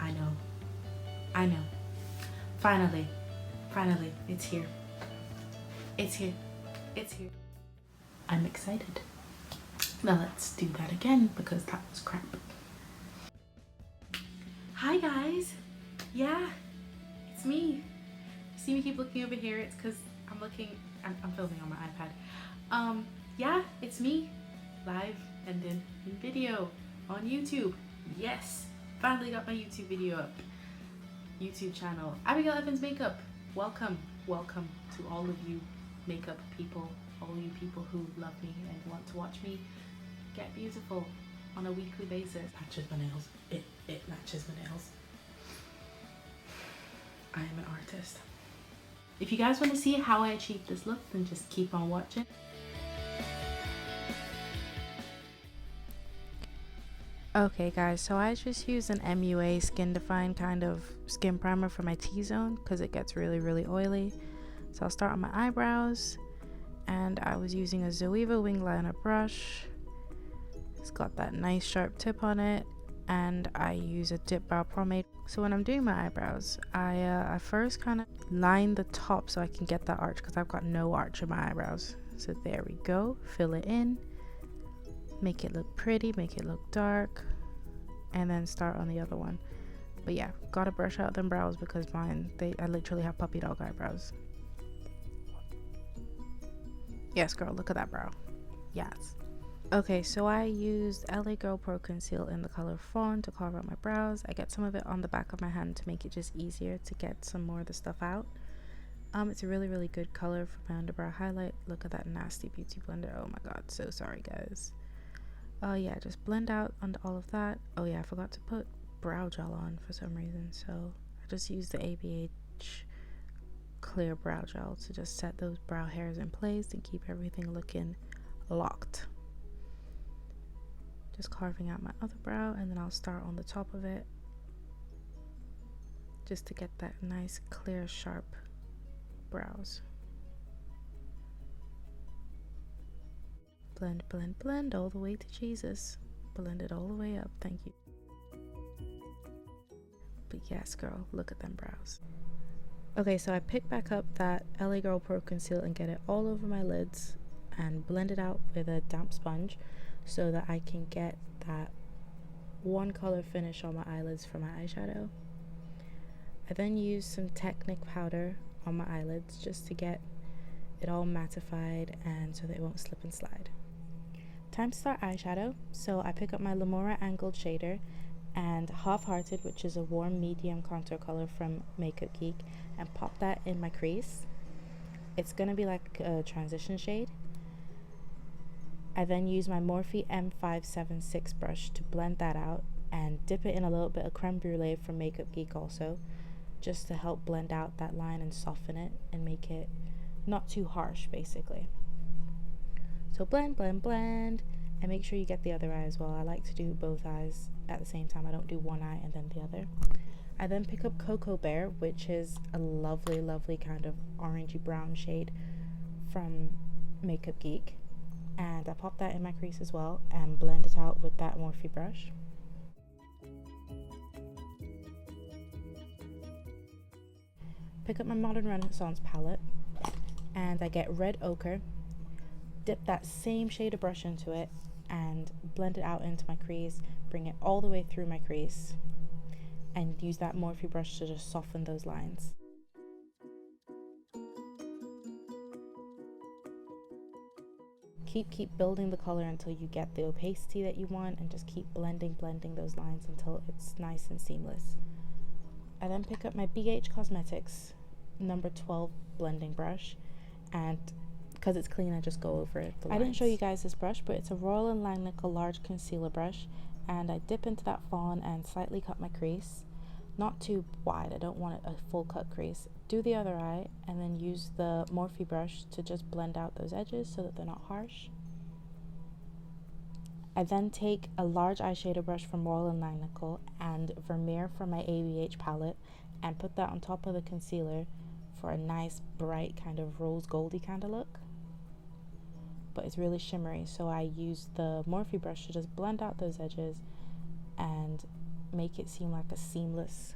I know. I know. Finally. Finally. It's here. It's here. It's here. I'm excited. Now let's do that again because that was crap. Hi guys. Yeah, it's me. You see me keep looking over here? It's because I'm filming on my iPad. Yeah, it's me. Live and in video on YouTube. Yes, finally got my YouTube video up. YouTube channel, Abigail Evans Makeup. Welcome to all of you makeup people, all you people who love me and want to watch me get beautiful on a weekly basis. Matches my nails. It matches my nails. I am an artist. If you guys want to see how I achieved this look, then just keep on watching. Okay guys, so I just used an MUA skin defined kind of skin primer for my T-zone because it gets really oily. So I'll start on my eyebrows, and I was using a ZOEVA wing liner brush. It's got that nice sharp tip on it, and I use a dip brow pomade. So when I'm doing my eyebrows, I first kind of line the top so I can get that arch because I've got no arch in my eyebrows. So there we go, fill it in. Make it look pretty, make it look dark, and then start on the other one. But yeah, gotta brush out them brows because mine, I literally have puppy dog eyebrows. Yes girl, look at that brow. Yes. Okay, so I used LA Girl Pro Conceal in the color Fawn to carve out my brows. I get some of it on the back of my hand to make it just easier to get some more of the stuff out. It's a really good color for my underbrow highlight. Look at that nasty beauty blender. Oh my god, so sorry guys. Yeah, just blend out under all of that. Oh yeah, I forgot to put brow gel on for some reason, so I just used the ABH clear brow gel to just set those brow hairs in place and keep everything looking locked. Just carving out my other brow, and then I'll start on the top of it just to get that nice clear sharp brows. Blend all the way to Jesus. Blend it all the way up, thank you. But yes girl, look at them brows. Okay, so I pick back up that LA Girl Pro Conceal and get it all over my lids and blend it out with a damp sponge so that I can get that one color finish on my eyelids for my eyeshadow. I then use some Technic powder on my eyelids just to get it all mattified and so that it won't slip and slide. Time to start eyeshadow, so I pick up my LAMORA angled shader and Half Hearted, which is a warm medium contour color from Makeup Geek, and pop that in my crease. It's gonna be like a transition shade. I then use my Morphe M576 brush to blend that out and dip it in a little bit of creme brulee from Makeup Geek also, just to help blend out that line and soften it and make it not too harsh basically. So blend, and make sure you get the other eye as well. I like to do both eyes at the same time. I don't do one eye and then the other. I then pick up Cocoa Bear, which is a lovely kind of orangey brown shade from Makeup Geek. And I pop that in my crease as well and blend it out with that Morphe brush. Pick up my Modern Renaissance palette and I get Red Ochre. Dip that same shade of brush into it and blend it out into my crease, bring it all the way through my crease, and use that Morphe brush to just soften those lines. Keep building the color until you get the opacity that you want, and just keep blending those lines until it's nice and seamless. I then pick up my BH Cosmetics number 12 blending brush, and because it's clean I just go over it. I didn't show you guys this brush, but it's a Royal & Langnickel large concealer brush, and I dip into that fawn and slightly cut my crease. Not too wide, I don't want a full cut crease. Do the other eye and then use the Morphe brush to just blend out those edges so that they're not harsh. I then take a large eyeshadow brush from Royal & Langnickel and Vermeer from my ABH palette and put that on top of the concealer for a nice bright kind of rose goldy kind of look. But it's really shimmery, so I use the Morphe brush to just blend out those edges and make it seem like a seamless.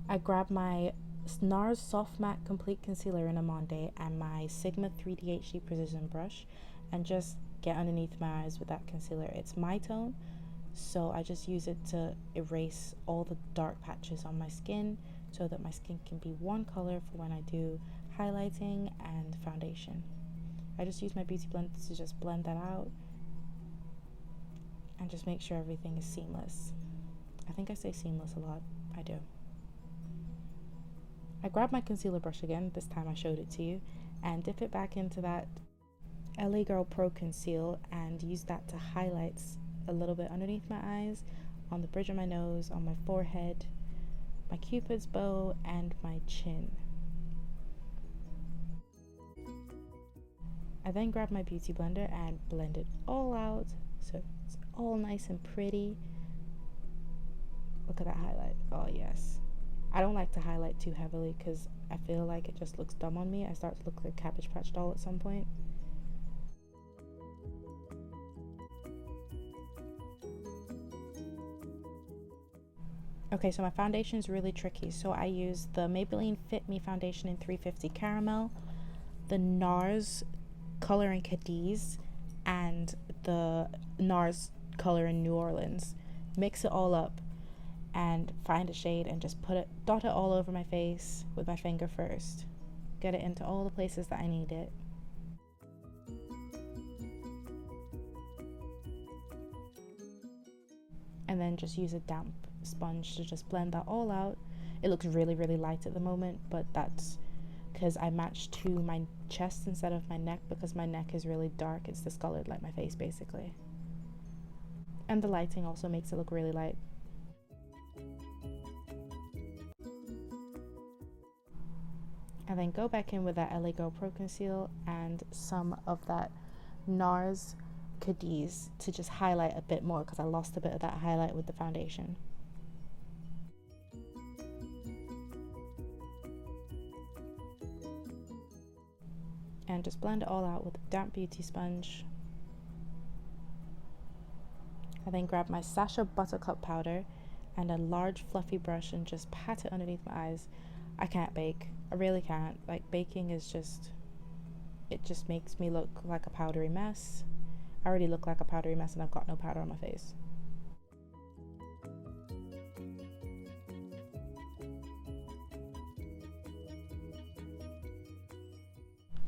I grabbed my NARS Soft Matte Complete Concealer in Amande and my Sigma 3D HD Precision Brush and just get underneath my eyes with that concealer. It's my tone, so I just use it to erase all the dark patches on my skin so that my skin can be one color for when I do highlighting and foundation. I just use my beauty blender to just blend that out and just make sure everything is seamless. I think I say seamless a lot. I do. I grabbed my concealer brush again, this time I showed it to you, and dip it back into that LA Girl Pro Conceal and use that to highlight a little bit underneath my eyes, on the bridge of my nose, on my forehead, my cupid's bow, and my chin. I then grab my beauty blender and blend it all out so it's all nice and pretty. Look at that highlight. Oh yes. I don't like to highlight too heavily because I feel like it just looks dumb on me. I start to look like a Cabbage Patch doll at some point. Okay, so my foundation is really tricky. So I use the Maybelline Fit Me foundation in 350 Caramel, the NARS color in Cadiz, and the NARS color in New Orleans. Mix it all up and find a shade and just dot it all over my face with my finger first. Get it into all the places that I need it. And then just use a damp sponge to just blend that all out. It looks really, really light at the moment, but that's because I matched to my chest instead of my neck because my neck is really dark. It's discolored like my face basically. And the lighting also makes it look really light. And then go back in with that LA Girl Pro Conceal and some of that NARS Cadiz to just highlight a bit more because I lost a bit of that highlight with the foundation. And just blend it all out with a damp beauty sponge. I then grab my Sacha Buttercup powder and a large fluffy brush and just pat it underneath my eyes. I can't bake. I really can't. Like, baking is just, it just makes me look like a powdery mess. I already look like a powdery mess and I've got no powder on my face.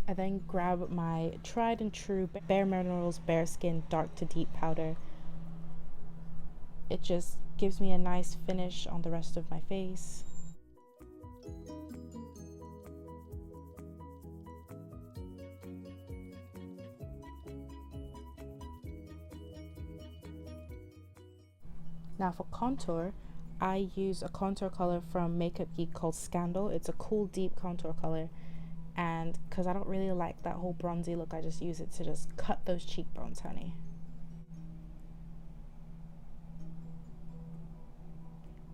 I then grab my tried and true Bare Minerals Bare Skin Dark to Deep powder. It just gives me a nice finish on the rest of my face. Now for contour, I use a contour color from Makeup Geek called Scandal. It's a cool deep contour color, and because I don't really like that whole bronzy look, I just use it to just cut those cheekbones, honey.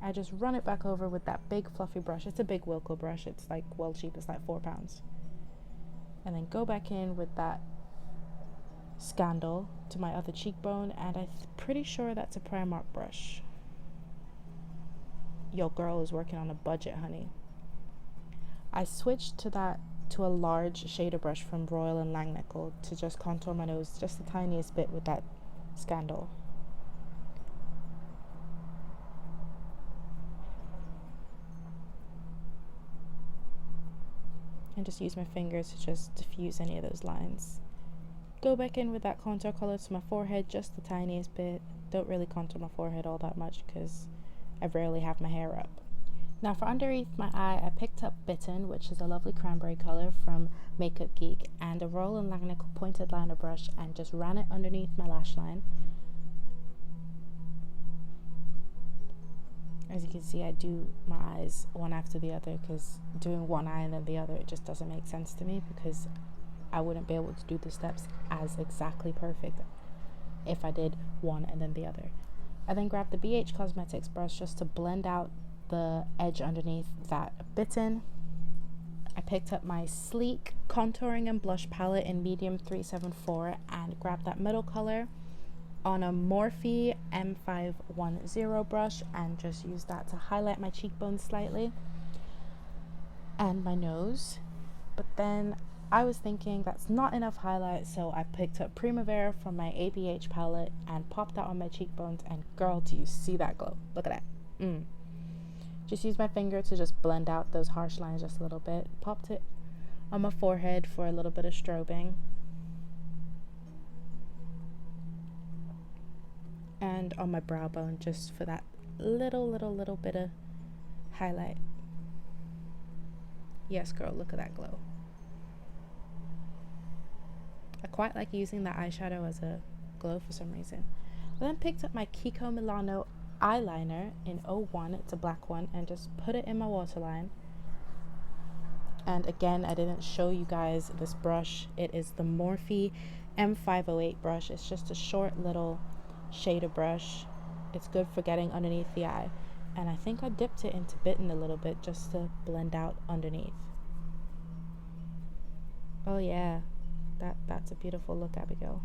I just run it back over with that big fluffy brush. It's a big Wilko brush. It's like well cheap. It's like £4. And then go back in with that Scandal to my other cheekbone, and I'm pretty sure that's a Primark brush. Your girl is working on a budget, honey. I switched to a large shader brush from Royal and Langnickel to just contour my nose just the tiniest bit with that Scandal. And just use my fingers to just diffuse any of those lines. Go back in with that contour color to my forehead just the tiniest bit. Don't really contour my forehead all that much because I rarely have my hair up. Now for underneath my eye, I picked up Bitten, which is a lovely cranberry color from Makeup Geek, and a Royal and Langnickel pointed liner brush and just ran it underneath my lash line. As you can see, I do my eyes one after the other because doing one eye and then the other, it just doesn't make sense to me because I wouldn't be able to do the steps as exactly perfect if I did one and then the other. I then grabbed the BH Cosmetics brush just to blend out the edge underneath that Bitten. I picked up my Sleek contouring and blush palette in medium 374 and grabbed that middle color on a Morphe M510 brush and just use that to highlight my cheekbones slightly and my nose. But then I was thinking that's not enough highlight, so I picked up Primavera from my ABH palette and popped that on my cheekbones, and girl, do you see that glow? Look at that. Just use my finger to just blend out those harsh lines just a little bit. Popped it on my forehead for a little bit of strobing. And on my brow bone just for that little bit of highlight. Yes, girl, look at that glow. I quite like using that eyeshadow as a glow for some reason. I then picked up my KIKO Milano eyeliner in 01, it's a black one, and just put it in my waterline. And again, I didn't show you guys this brush. It is the Morphe M508 brush. It's just a short little shader brush. It's good for getting underneath the eye. And I think I dipped it into bitten a little bit just to blend out underneath. Oh yeah, that's a beautiful look, Abigail.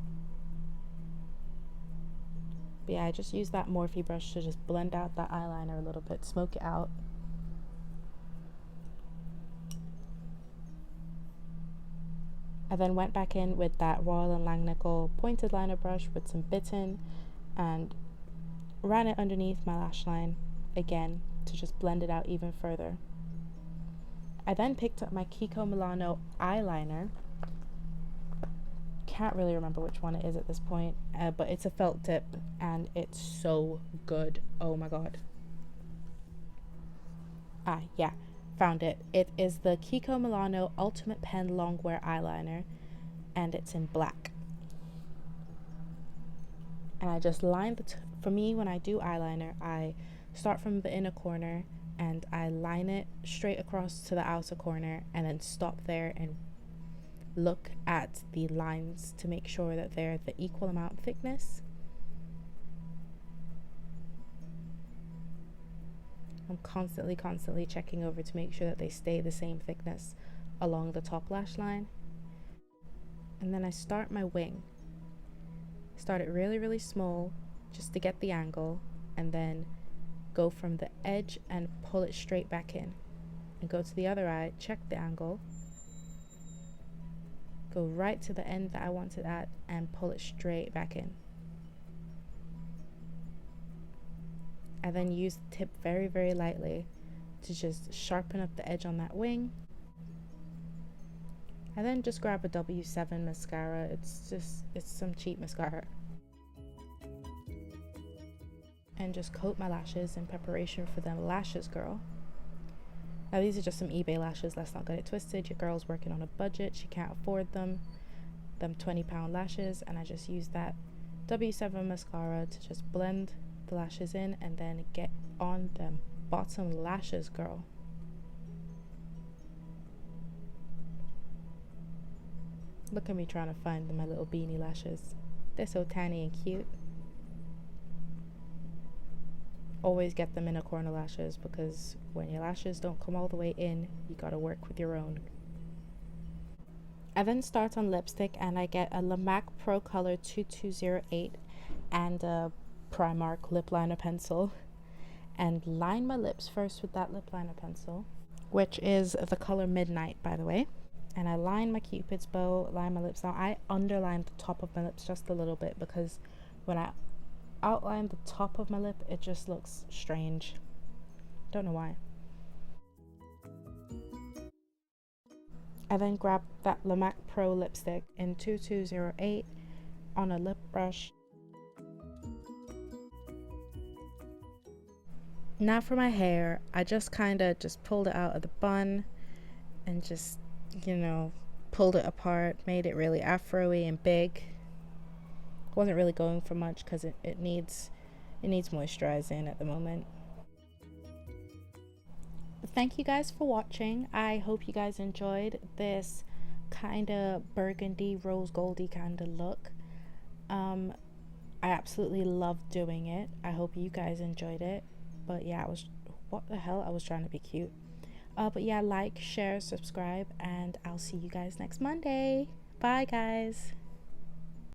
But yeah, I just used that Morphe brush to just blend out that eyeliner a little bit, smoke it out. I then went back in with that Royal & Langnickel pointed liner brush with some bitten and ran it underneath my lash line again to just blend it out even further. I then picked up my KIKO Milano eyeliner. Can't really remember which one it is at this point, but it's a felt tip and it's so good. Oh my god. Yeah, found it. It is the KIKO Milano Ultimate Pen Longwear eyeliner and it's in black. And I just lined for me, when I do eyeliner, I start from the inner corner and I line it straight across to the outer corner and then stop there and look at the lines to make sure that they're the equal amount of thickness. I'm constantly checking over to make sure that they stay the same thickness along the top lash line. And then I start my wing. Start it really small just to get the angle, and then go from the edge and pull it straight back in. And go to the other eye, check the angle, go right to the end that I want it at and pull it straight back in. I then use the tip very lightly to just sharpen up the edge on that wing. I then just grab a W7 mascara. It's some cheap mascara. And just coat my lashes in preparation for the lashes girl. Now these are just some eBay lashes, let's not get it twisted. Your girl's working on a budget, she can't afford them £20 lashes, and I just use that W7 mascara to just blend the lashes in and then get on them bottom lashes, girl. Look at me trying to find my little beanie lashes. They're so tiny and cute. Always get them inner corner lashes, because when your lashes don't come all the way in, you gotta work with your own. I then start on lipstick and I get a LAMORA Pro Color 2208 and a Primark lip liner pencil and line my lips first with that lip liner pencil, which is the color Midnight, by the way. And I line my Cupid's bow, line my lips. Now I underline the top of my lips just a little bit, because when I outline the top of my lip, it just looks strange. Don't know why. I then grab that LAMORA Pro lipstick in 2208 on a lip brush. Now for my hair, I just kind of just pulled it out of the bun and just, you know, pulled it apart, made it really afro-y and big. Wasn't really going for much because it needs moisturizing at the moment. Thank you guys for watching. I hope you guys enjoyed this kind of burgundy rose goldy kind of look. I absolutely loved doing it. I hope you guys enjoyed it. But yeah, what the hell, I was trying to be cute. But yeah, like, share, subscribe, and I'll see you guys next Monday. Bye guys.